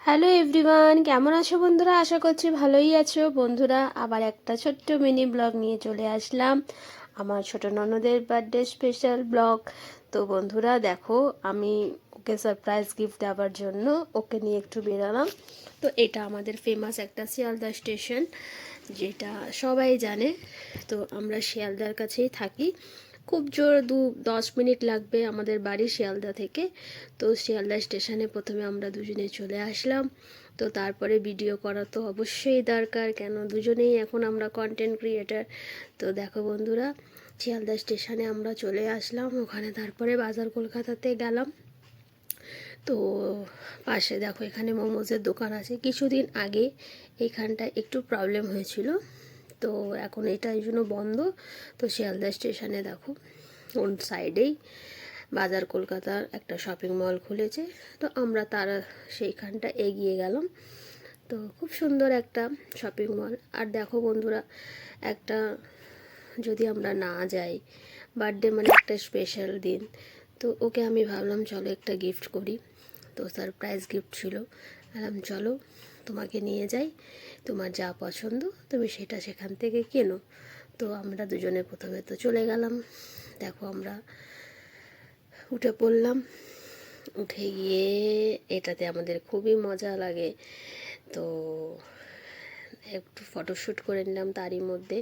Hello everyone, কেমন আছো বন্ধুরা? আশা করছি ভালোই আছো। বন্ধুরা, আবার একটা ছোট্ট মিনি ব্লগ নিয়ে চলে আসলাম, আমার ছোট ননদের বার্থডে স্পেশাল ব্লগ। তো বন্ধুরা দেখো, আমি ওকে সারপ্রাইজ গিফট দেওয়ার জন্য ওকে নিয়ে একটু বেরালাম। তো এটা আমাদের ফেমাস একটা শিয়ালদা স্টেশন, যেটা সবাই জানে। তো আমরা শিয়ালদার কাছেই থাকি, খুব জোর 10 মিনিট লাগবে আমাদের বাড়ি শিয়ালদা থেকে। তো শিয়ালদা স্টেশনে প্রথমে আমরা দুজনে চলে আসলাম। তো তারপরে ভিডিও করা তো অবশ্যই দরকার, কেন দুজনেই এখন আমরা কন্টেন্ট ক্রিয়েটার। তো দেখো বন্ধুরা, শিয়ালদা স্টেশনে আমরা চলে আসলাম, ওখানে তারপরে বাজার কলকাতাতে গেলাম। তো পাশে দেখো এখানে মোমোজের দোকান আছে। কিছুদিন আগে এখানটা একটু প্রবলেম হয়েছিল, তো এখন এটা এই জন্য বন্ধ। তো শিয়ালদা স্টেশনে দেখো ওর সাইডেই বাজার কলকাতার একটা শপিং মল খুলেছে। তো আমরা তারা সেইখানটা এগিয়ে গেলাম। তো খুব সুন্দর একটা শপিং মল। আর দেখো বন্ধুরা, একটা যদি আমরা না যাই, বার্থডে মানে একটা স্পেশাল দিন, তো ওকে আমি ভাবলাম চলো একটা গিফট করি। তো সারপ্রাইজ গিফট ছিল, বললাম চলো তোমাকে নিয়ে যাই, তোমার যা পছন্দ তুমি সেটা সেখান থেকে কেনো। তো আমরা দুজনে প্রথমে তো চলে গেলাম। দেখো আমরা উঠে পড়লাম, উঠে গিয়ে এটাতে আমাদের খুবই মজা লাগে। তো একটু ফটোশ্যুট করে নিলাম তারই মধ্যে।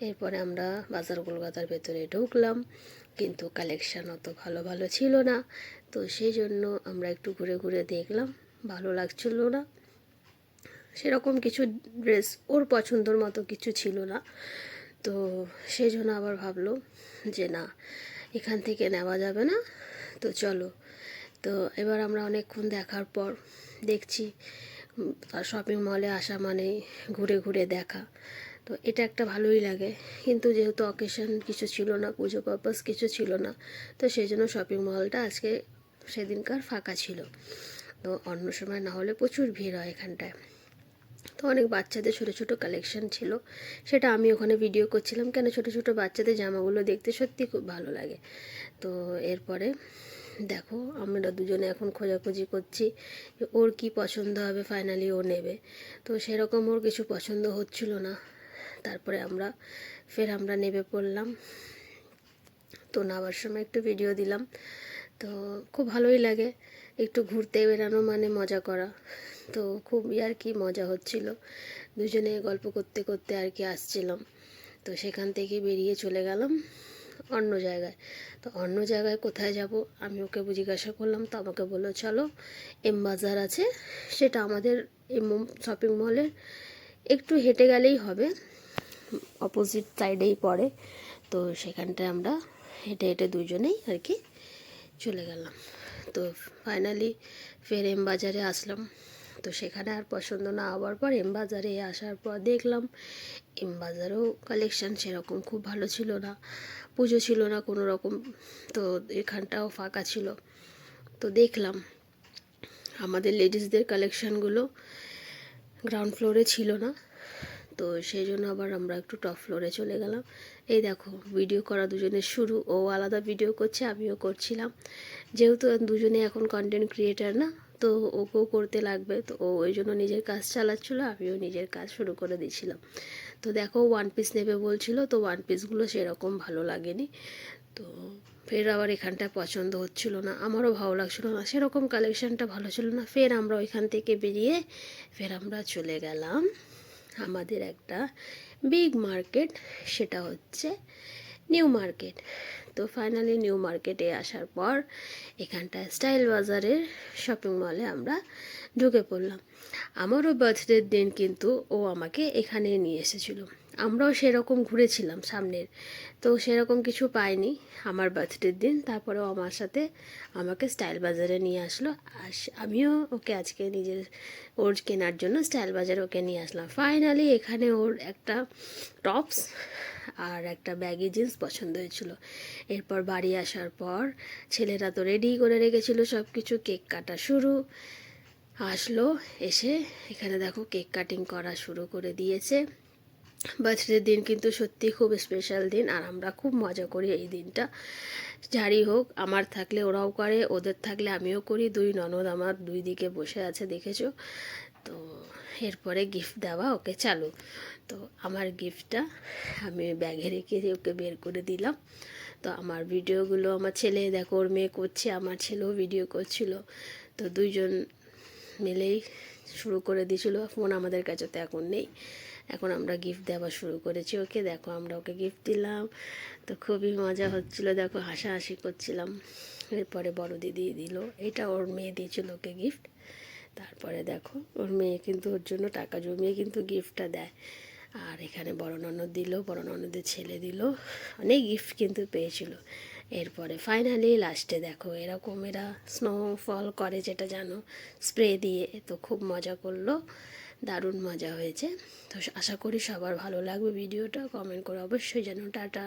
এরপরে আমরা বাজার কলকাতার ভেতরে ঢুকলাম, কিন্তু কালেকশান অত ভালো ভালো ছিল না। তো সেই জন্য আমরা একটু ঘুরে ঘুরে দেখলাম, ভালো লাগছিল না সেরকম কিছু ড্রেস, ওর পছন্দর মতো কিছু ছিল না। তো সেই জন্য আবার ভাবলো যে না, এখান থেকে নেওয়া যাবে না, তো চলো। তো এবার আমরা অনেকক্ষণ দেখার পর দেখছি শপিং মলে আসা মানে ঘুরে ঘুরে দেখা, তো এটা একটা ভালোই লাগে। কিন্তু যেহেতু অকেশন কিছু ছিল না, পুজো পারপাস কিছু ছিল না, তো সেই জন্য শপিং মলটা আজকে সেদিনকার ফাঁকা ছিল। তো অন্য সময় না হলে প্রচুর ভিড় হয় এখানটায়। তো অনেক বাচ্চাদের ছোটো ছোটো কালেকশন ছিল, সেটা আমি ওখানে ভিডিও করছিলাম, কেন ছোটো ছোটো বাচ্চাদের জামাগুলো দেখতে সত্যি খুব ভালো লাগে। তো এরপরে দেখো আমরা দুজনে এখন খোঁজাখুঁজি করছি যে ওর কি পছন্দ হবে, ফাইনালি ও নেবে। তো সেরকম ওর কিছু পছন্দ হচ্ছিল না। তারপরে আমরা নেমে পড়লাম। তো নামার সময় একটু ভিডিও দিলাম। তো খুব ভালোই লাগে একটু ঘুরতে বেরানো মানে মজা করা। তো খুব আর কি মজা হচ্ছিল, দুজনে গল্প করতে করতে আর কি আসছিলাম। তো সেখান থেকে বেরিয়ে চলে গেলাম অন্য জায়গায়। তো অন্য জায়গায় কোথায় যাব আমি ওকে জিজ্ঞাসা করলাম, তো আমাকে বললো চলো এম বাজার আছে, সেটা আমাদের এই শপিং মলের একটু হেঁটে গেলেই হবে, অপোজিট সাইডেই পড়ে। তো সেখানটায় আমরা হেঁটে হেঁটে দুজনেই আর কি চলে গেলাম। তো ফাইনালি ফের এম বাজারে আসলাম। তো সেখানে আর পছন্দ না হওয়ার পর এম বাজারে আসার পর দেখলাম এম বাজারেও কালেকশান সেরকম খুব ভালো ছিল না, পুজো ছিল না কোনো রকম। তো এখানটাও ফাঁকা ছিল। তো দেখলাম আমাদের লেডিসদের কালেকশানগুলো গ্রাউন্ড ফ্লোরে ছিল না, তো সেই জন্য আবার আমরা একটু টপ ফ্লোরে চলে গেলাম। এই দেখো ভিডিও করা দুজনের শুরু, ও আলাদা ভিডিও করছে, আমিও করছিলাম। যেহেতু দুজনে এখন কন্টেন্ট ক্রিয়েটার না, তো ওকেও করতে লাগবে, তো ও ওই জন্য নিজের কাজ চালাচ্ছিলো, আমিও নিজের কাজ শুরু করে দিয়েছিলাম। তো দেখো ওয়ান পিস নেবে বলছিল, তো ওয়ান পিসগুলো সেরকম ভালো লাগেনি। তো ফের আবার এখানটা পছন্দ হচ্ছিল না, আমারও ভালো লাগছিলো না, সেরকম কালেকশানটা ভালো ছিল না। ফের আমরা ওইখান থেকে বেরিয়ে ফের আমরা চলে গেলাম আমাদের একটা বিগ মার্কেট, সেটা হচ্ছে নিউ মার্কেট। তো ফাইনালি নিউ মার্কেটে আসার পর এখানটা স্টাইল বাজারের শপিং মলে আমরা ঢুকে পড়লাম। আমারও বার্থডের দিন কিন্তু ও আমাকে এখানে নিয়ে এসেছিলো, আমরাও সেরকম ঘুরেছিলাম সামনের, তো সেরকম কিছু পাইনি আমার বার্থডের দিন। তারপরেও আমার সাথে আমাকে স্টাইল বাজারে নিয়ে আসলো, আর আমিও ওকে আজকে ওর কেনার জন্য স্টাইল বাজারে ওকে নিয়ে আসলাম। ফাইনালি এখানে ওর একটা টপস আর একটা ব্যাগি জিন্স পছন্দ হয়েছিল। এরপর বাড়ি আসার পর ছেলেরা তো রেডি করে রেখেছিল সব কিছু, কেক কাটা শুরু। আসলো, এসে এখানে দেখো কেক কাটিং করা শুরু করে দিয়েছে। বার্থডের দিন কিন্তু সত্যি খুব স্পেশাল দিন, আর আমরা খুব মজা করি এই দিনটা। যারই হোক, আমার থাকলে ওরাও করে, ওদের থাকলে আমিও করি। দুই ননদ আমার দুই দিকে বসে আছে, দেখেছো তো। এরপরে গিফট দেওয়া ওকে চালু। তো আমার গিফটটা আমি ব্যাগে রেখে ওকে বের করে দিলাম। তো আমার ভিডিওগুলো আমার ছেলে দেখো, ওর মেয়ে করছে, আমার ছেলেও ভিডিও করছিল। তো দুইজন মিলেই শুরু করে দিয়েছিল। ফোন আমাদের কাছে তো এখন নেই, এখন আমরা গিফট দেওয়া শুরু করেছি ওকে। দেখো আমরা ওকে গিফট দিলাম, তো খুবই মজা হচ্ছিলো, দেখো হাসাহাসি করছিলাম। এরপরে বড় দিদি দিল, এটা ওর মেয়ে দিয়েছিল ওকে গিফট। তারপরে দেখো ওর মেয়ে কিন্তু ওর জন্য টাকা জমিয়ে কিন্তু গিফটটা দেয়। আর এখানে বড় ননদ দিল, বড় ননদের ছেলে দিল, অনেক গিফট কিন্তু পেয়েছিল। এরপরে ফাইনালি লাস্টে দেখো এরকম এরা স্নোফল করে, যেটা জানো, স্প্রে দিয়ে। তো খুব মজা করলো, দারুণ মজা হয়েছে। তো আশা করি সবার ভালো লাগবে ভিডিওটা, কমেন্ট করে অবশ্যই জানো। টাটা।